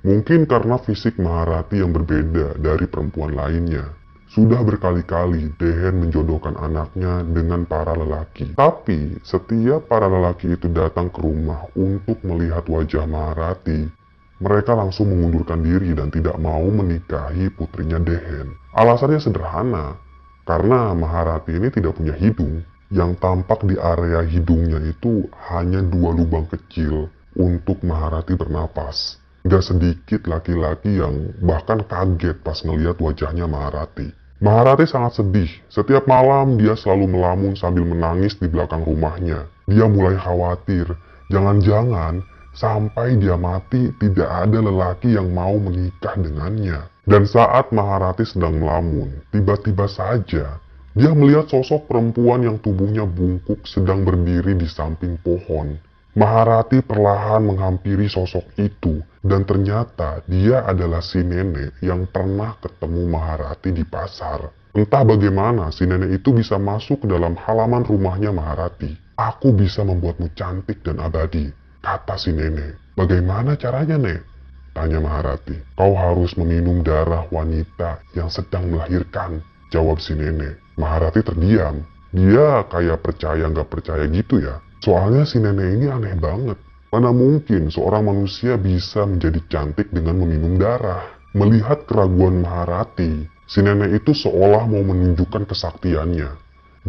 Mungkin karena fisik Maharati yang berbeda dari perempuan lainnya. Sudah berkali-kali Dehen menjodohkan anaknya dengan para lelaki. Tapi setiap para lelaki itu datang ke rumah untuk melihat wajah Maharati, mereka langsung mengundurkan diri dan tidak mau menikahi putrinya Dehen. Alasannya sederhana, karena Maharati ini tidak punya hidung. Yang tampak di area hidungnya itu hanya 2 lubang kecil untuk Maharati bernapas. Gak sedikit laki-laki yang bahkan kaget pas ngelihat wajahnya Maharati. Maharati sangat sedih. Setiap malam dia selalu melamun sambil menangis di belakang rumahnya. Dia mulai khawatir, jangan-jangan sampai dia mati tidak ada lelaki yang mau menikah dengannya. Dan saat Maharati sedang melamun, tiba-tiba saja dia melihat sosok perempuan yang tubuhnya bungkuk sedang berdiri di samping pohon. Maharati perlahan menghampiri sosok itu dan ternyata dia adalah si nenek yang pernah ketemu Maharati di pasar. Entah bagaimana si nenek itu bisa masuk ke dalam halaman rumahnya Maharati. "Aku bisa membuatmu cantik dan abadi," kata si nenek. "Bagaimana caranya, Nek?" tanya Maharati. "Kau harus meminum darah wanita yang sedang melahirkan," jawab si nenek. Maharati terdiam. Dia kayak percaya nggak percaya gitu ya. Soalnya si nenek ini aneh banget. Mana mungkin seorang manusia bisa menjadi cantik dengan meminum darah? Melihat keraguan Maharati, si nenek itu seolah mau menunjukkan kesaktiannya.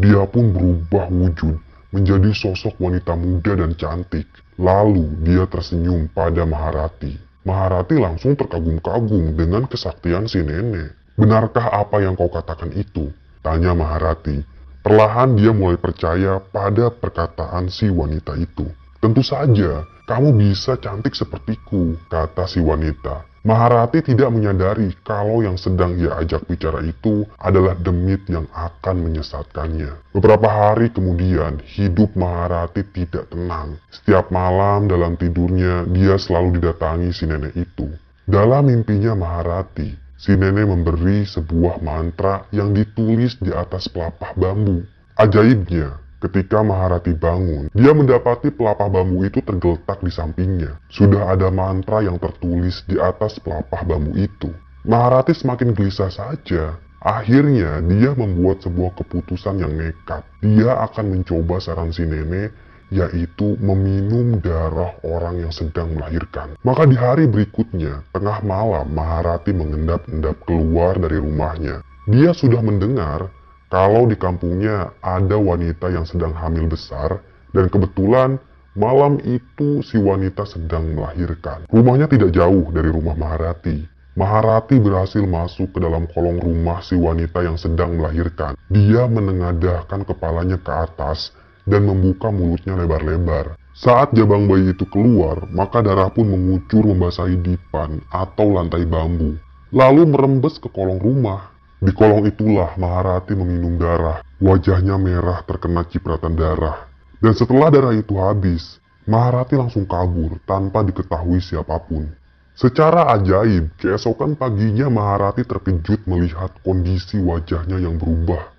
Dia pun berubah wujud menjadi sosok wanita muda dan cantik. Lalu dia tersenyum pada Maharati. Maharati langsung terkagum-kagum dengan kesaktian si nenek. "Benarkah apa yang kau katakan itu?" tanya Maharati. Perlahan dia mulai percaya pada perkataan si wanita itu. "Tentu saja, kamu bisa cantik sepertiku," kata si wanita. Maharati tidak menyadari kalau yang sedang ia ajak bicara itu adalah demit yang akan menyesatkannya. Beberapa hari kemudian, hidup Maharati tidak tenang. Setiap malam dalam tidurnya, dia selalu didatangi si nenek itu. Dalam mimpinya Maharati, si nenek memberi sebuah mantra yang ditulis di atas pelapah bambu. Ajaibnya, ketika Maharati bangun, dia mendapati pelapah bambu itu tergeletak di sampingnya. Sudah ada mantra yang tertulis di atas pelapah bambu itu. Maharati semakin gelisah saja. Akhirnya, dia membuat sebuah keputusan yang nekat. Dia akan mencoba saran si nenek, yaitu meminum darah orang yang sedang melahirkan. Maka di hari berikutnya, tengah malam, Maharati mengendap-endap keluar dari rumahnya. Dia sudah mendengar kalau di kampungnya ada wanita yang sedang hamil besar, dan kebetulan malam itu si wanita sedang melahirkan. Rumahnya tidak jauh dari rumah Maharati. Maharati berhasil masuk ke dalam kolong rumah si wanita yang sedang melahirkan. Dia menengadahkan kepalanya ke atas dan membuka mulutnya lebar-lebar. Saat jabang bayi itu keluar, maka darah pun mengucur membasahi dipan atau lantai bambu, lalu merembes ke kolong rumah. Di kolong itulah Maharati meminum darah. Wajahnya merah terkena cipratan darah. Dan setelah darah itu habis, Maharati langsung kabur tanpa diketahui siapapun. Secara ajaib, keesokan paginya Maharati terkejut melihat kondisi wajahnya yang berubah.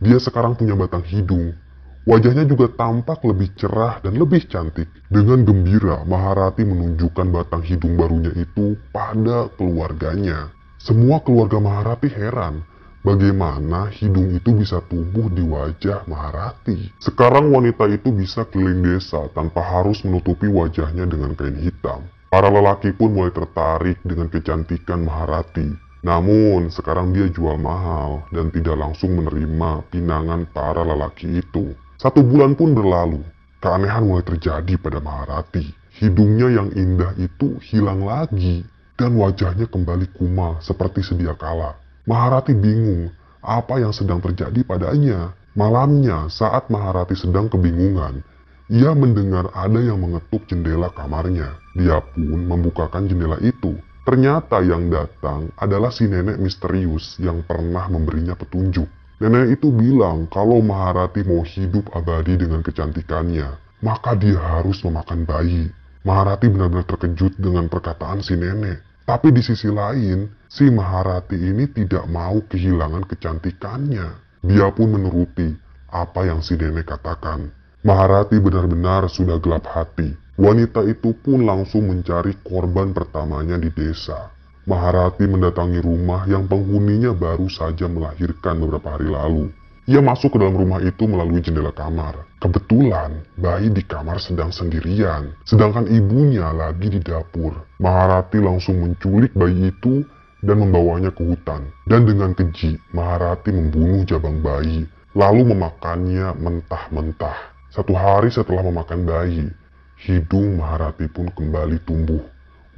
Dia sekarang punya batang hidung. Wajahnya juga tampak lebih cerah dan lebih cantik. Dengan gembira, Maharati menunjukkan batang hidung barunya itu pada keluarganya. Semua keluarga Maharati heran, bagaimana hidung itu bisa tumbuh di wajah Maharati. Sekarang wanita itu bisa keliling desa tanpa harus menutupi wajahnya dengan kain hitam. Para lelaki pun mulai tertarik dengan kecantikan Maharati. Namun, sekarang dia jual mahal dan tidak langsung menerima pinangan para lelaki itu. 1 bulan pun berlalu. Keanehan mulai terjadi pada Maharati. Hidungnya yang indah itu hilang lagi. Dan wajahnya kembali kumal seperti sedia kala. Maharati bingung apa yang sedang terjadi padanya. Malamnya saat Maharati sedang kebingungan, ia mendengar ada yang mengetuk jendela kamarnya. Dia pun membukakan jendela itu. Ternyata yang datang adalah si nenek misterius yang pernah memberinya petunjuk. Nenek itu bilang kalau Maharati mau hidup abadi dengan kecantikannya, maka dia harus memakan bayi. Maharati benar-benar terkejut dengan perkataan si nenek. Tapi di sisi lain, si Maharati ini tidak mau kehilangan kecantikannya. Dia pun menuruti apa yang si nenek katakan. Maharati benar-benar sudah gelap hati. Wanita itu pun langsung mencari korban pertamanya di desa. Maharati mendatangi rumah yang penghuninya baru saja melahirkan beberapa hari lalu. Ia masuk ke dalam rumah itu melalui jendela kamar. Kebetulan, bayi di kamar sedang sendirian, sedangkan ibunya lagi di dapur. Maharati langsung menculik bayi itu dan membawanya ke hutan. Dan dengan keji, Maharati membunuh jabang bayi, lalu memakannya mentah-mentah. 1 hari setelah memakan bayi, hidung Maharati pun kembali tumbuh.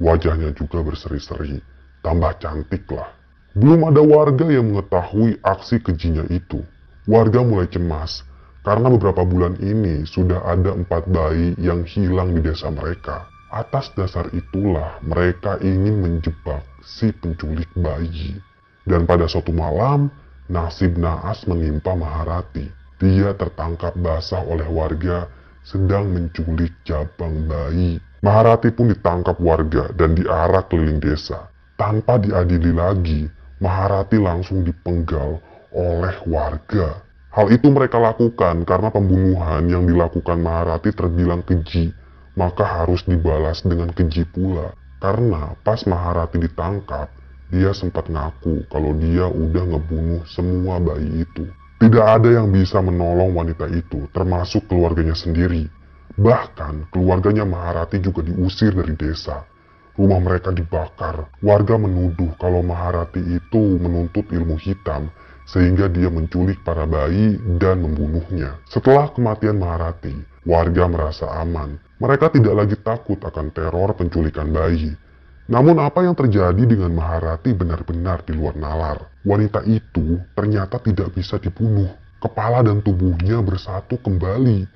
Wajahnya juga berseri-seri, tambah cantiklah. Belum ada warga yang mengetahui aksi kejinya itu. Warga mulai cemas, karena beberapa bulan ini sudah ada 4 bayi yang hilang di desa mereka. Atas dasar itulah mereka ingin menjebak si penculik bayi. Dan pada suatu malam, nasib naas menimpa Maharati. Dia tertangkap basah oleh warga sedang menculik jabang bayi. Maharati pun ditangkap warga dan diarak keliling desa. Tanpa diadili lagi, Maharati langsung dipenggal oleh warga. Hal itu mereka lakukan karena pembunuhan yang dilakukan Maharati terbilang keji, maka harus dibalas dengan keji pula. Karena pas Maharati ditangkap, dia sempat ngaku kalau dia udah ngebunuh semua bayi itu. Tidak ada yang bisa menolong wanita itu, termasuk keluarganya sendiri. Bahkan keluarganya Maharati juga diusir dari desa. Rumah mereka dibakar. Warga menuduh kalau Maharati itu menuntut ilmu hitam, sehingga dia menculik para bayi dan membunuhnya. Setelah kematian Maharati, warga merasa aman. Mereka tidak lagi takut akan teror penculikan bayi. Namun apa yang terjadi dengan Maharati benar-benar di luar nalar. Wanita itu ternyata tidak bisa dibunuh. Kepala dan tubuhnya bersatu kembali.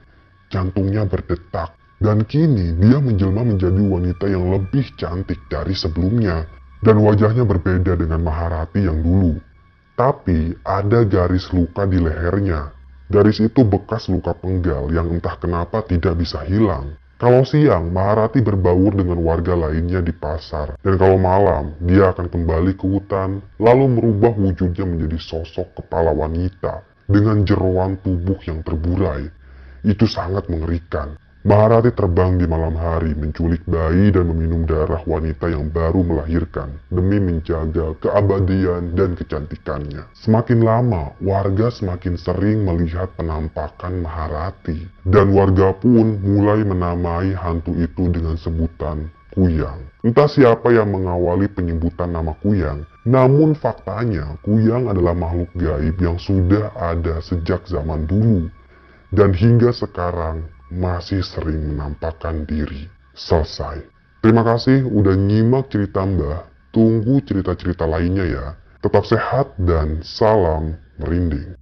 Jantungnya berdetak. Dan kini dia menjelma menjadi wanita yang lebih cantik dari sebelumnya. Dan wajahnya berbeda dengan Maharati yang dulu. Tapi ada garis luka di lehernya. Garis itu bekas luka penggal yang entah kenapa tidak bisa hilang. Kalau siang, Maharati berbaur dengan warga lainnya di pasar. Dan kalau malam, dia akan kembali ke hutan, lalu merubah wujudnya menjadi sosok kepala wanita dengan jeroan tubuh yang terburai. Itu sangat mengerikan. Maharati terbang di malam hari, menculik bayi dan meminum darah wanita yang baru melahirkan demi menjaga keabadian dan kecantikannya. Semakin lama, warga semakin sering melihat penampakan Maharati. Dan warga pun mulai menamai hantu itu dengan sebutan Kuyang. Entah siapa yang mengawali penyebutan nama Kuyang, namun faktanya Kuyang adalah makhluk gaib yang sudah ada sejak zaman dulu. Dan hingga sekarang masih sering menampakkan diri. Selesai. Terima kasih udah nyimak cerita Mbah. Tunggu cerita-cerita lainnya ya. Tetap sehat dan salam merinding.